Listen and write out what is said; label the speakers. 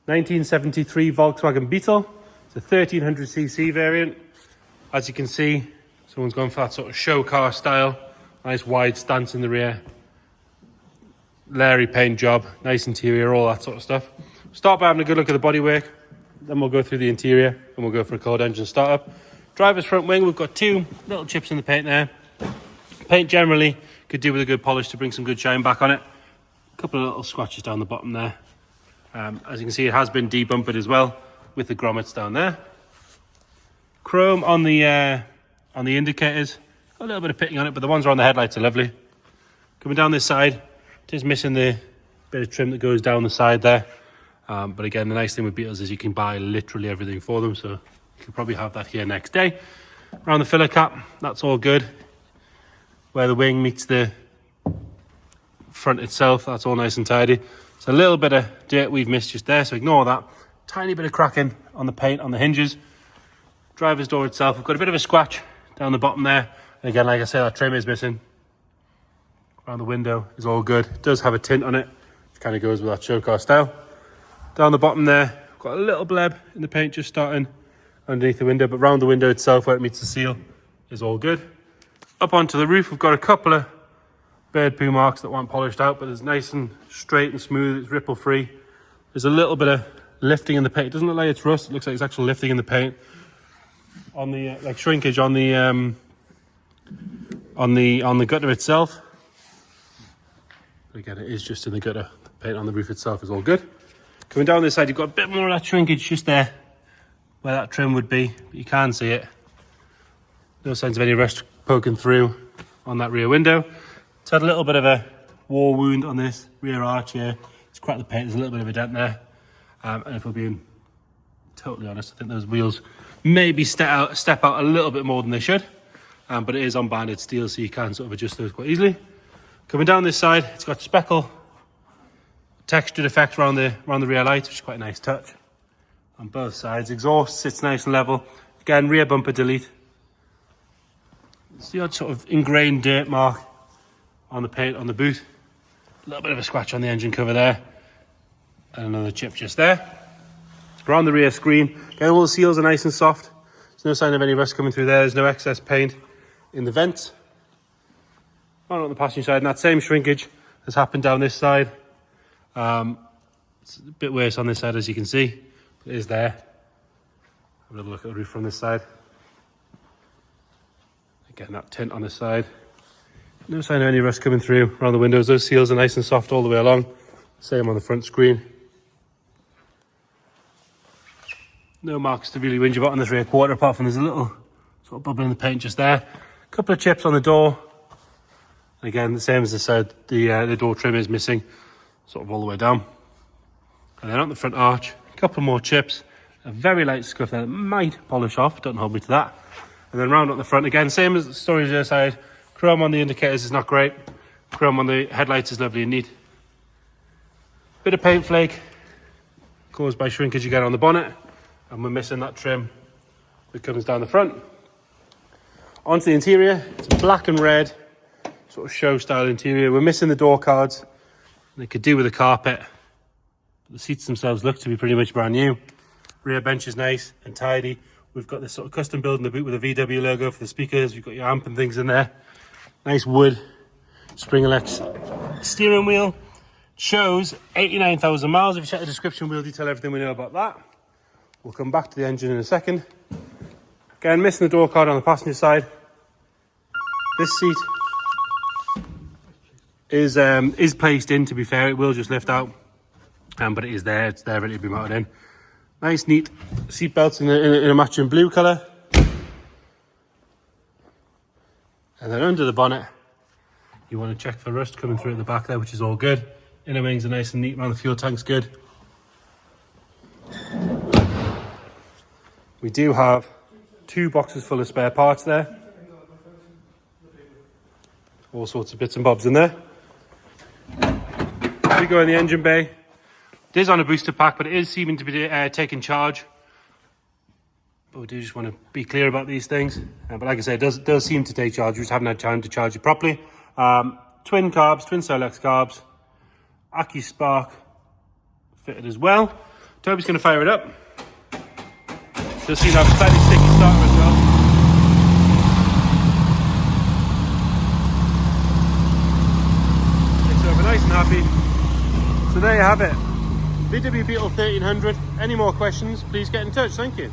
Speaker 1: 1973 Volkswagen Beetle. It's a 1300cc variant. As you can see, someone's gone for that sort of show car style. Nice wide stance in the rear. Larry paint job, nice interior, all that sort of stuff. Start by having a good look at the bodywork. Then we'll go through the interior and we'll go for a cold engine startup. Driver's front wing, we've got 2 little chips in the paint there. Paint generally could do with a good polish to bring some good shine back on it. A couple of little scratches down the bottom there. As you can see, it has been debumpered as well with the grommets down there. Chrome on the indicators. A little bit of pitting on it, but the ones on the headlights are lovely. Coming down this side, it is missing the bit of trim that goes down the side there. But again, the nice thing with Beetles is you can buy literally everything for them, so you could probably have that here next day. Around the filler cap, that's all good. Where the wing meets the front itself, that's all nice and tidy. It's a little bit of dirt we've missed just there, so ignore that. Tiny bit of cracking on the paint on the hinges. Driver's door itself, we've got a bit of a scratch down the bottom there. And again, like I said, that trim is missing. Around the window is all good. It does have a tint on it, which kind of goes with that show car style. Down the bottom there, got a little bleb in the paint just starting underneath the window, but round the window itself where it meets the seal is all good. Up onto the roof, we've got a couple of bird poo marks that weren't polished out, but it's nice and straight and smooth, it's ripple free. There's a little bit of lifting in the paint. It doesn't look like it's rust, it looks like it's actual lifting in the paint. On the like shrinkage on the gutter itself. But again, it is just in the gutter. The paint on the roof itself is all good. Coming down this side, you've got a bit more of that shrinkage just there where that trim would be, but you can see it. No signs of any rust poking through on that rear window. It's had a little bit of a war wound on this rear arch here. It's cracked the paint, there's a little bit of a dent there. And if we're being totally honest, I think those wheels maybe step out a little bit more than they should. But it is on banded steel, so you can sort of adjust those quite easily. Coming down this side, it's got speckle textured effect around the rear lights, which is quite a nice touch. On both sides, exhaust sits nice and level. Again, rear bumper delete. It's the odd sort of ingrained dirt mark on the paint on the boot. A little bit of a scratch on the engine cover there. And another chip just there. Around the rear screen, again, all the seals are nice and soft. There's no sign of any rust coming through there. There's no excess paint in the vents. On the passenger side, and that same shrinkage has happened down this side. It's a bit worse on this side, as you can see. It is there. Have a little look at the roof from this side. Again, that tint on this side. No sign of any rust coming through around the windows. Those seals are nice and soft all the way along. Same on the front screen. No marks to really whinge about on this rear quarter, apart from there's a little sort of bubble in the paint just there. A couple of chips on the door. And again, the same as I said, the door trim is missing, sort of all the way down. And then on the front arch, a couple more chips, a very light scuff there that might polish off, don't hold me to that. And then round on the front again, same as the storage the other side. Chrome on the indicators is not great. Chrome on the headlights is lovely and neat. Bit of paint flake caused by shrinkage again on the bonnet. And we're missing that trim that comes down the front. Onto the interior, it's black and red, sort of show style interior. We're missing the door cards. They could do with a carpet. But the seats themselves look to be pretty much brand new. Rear bench is nice and tidy. We've got this sort of custom build in the boot with a VW logo for the speakers. We've got your amp and things in there. Nice wood Spring-Alex steering wheel. Shows 89,000 miles. If you check the description, we'll detail everything we know about that. We'll come back to the engine in a second. Again, missing the door card on the passenger side. This seat is placed in, to be fair. It will just lift out. But it is there. It's there ready to be mounted in. Nice, neat seat belts in a matching blue colour. And then under the bonnet, you want to check for rust coming through at the back there, which is all good. Inner wings are nice and neat around the fuel tank's good. We do have 2 boxes full of spare parts there. All sorts of bits and bobs in there. We go in the engine bay. It is on a booster pack, but it is seeming to be taking charge. But we do just want to be clear about these things. But like I say, it does seem to take charge. We just haven't had time to charge it properly. Twin carbs, twin Silex carbs. Accu Spark fitted as well. Toby's going to fire it up. You'll see that slightly sticky starter as well. It's over nice and happy. So there you have it. VW Beetle 1300. Any more questions, please get in touch. Thank you.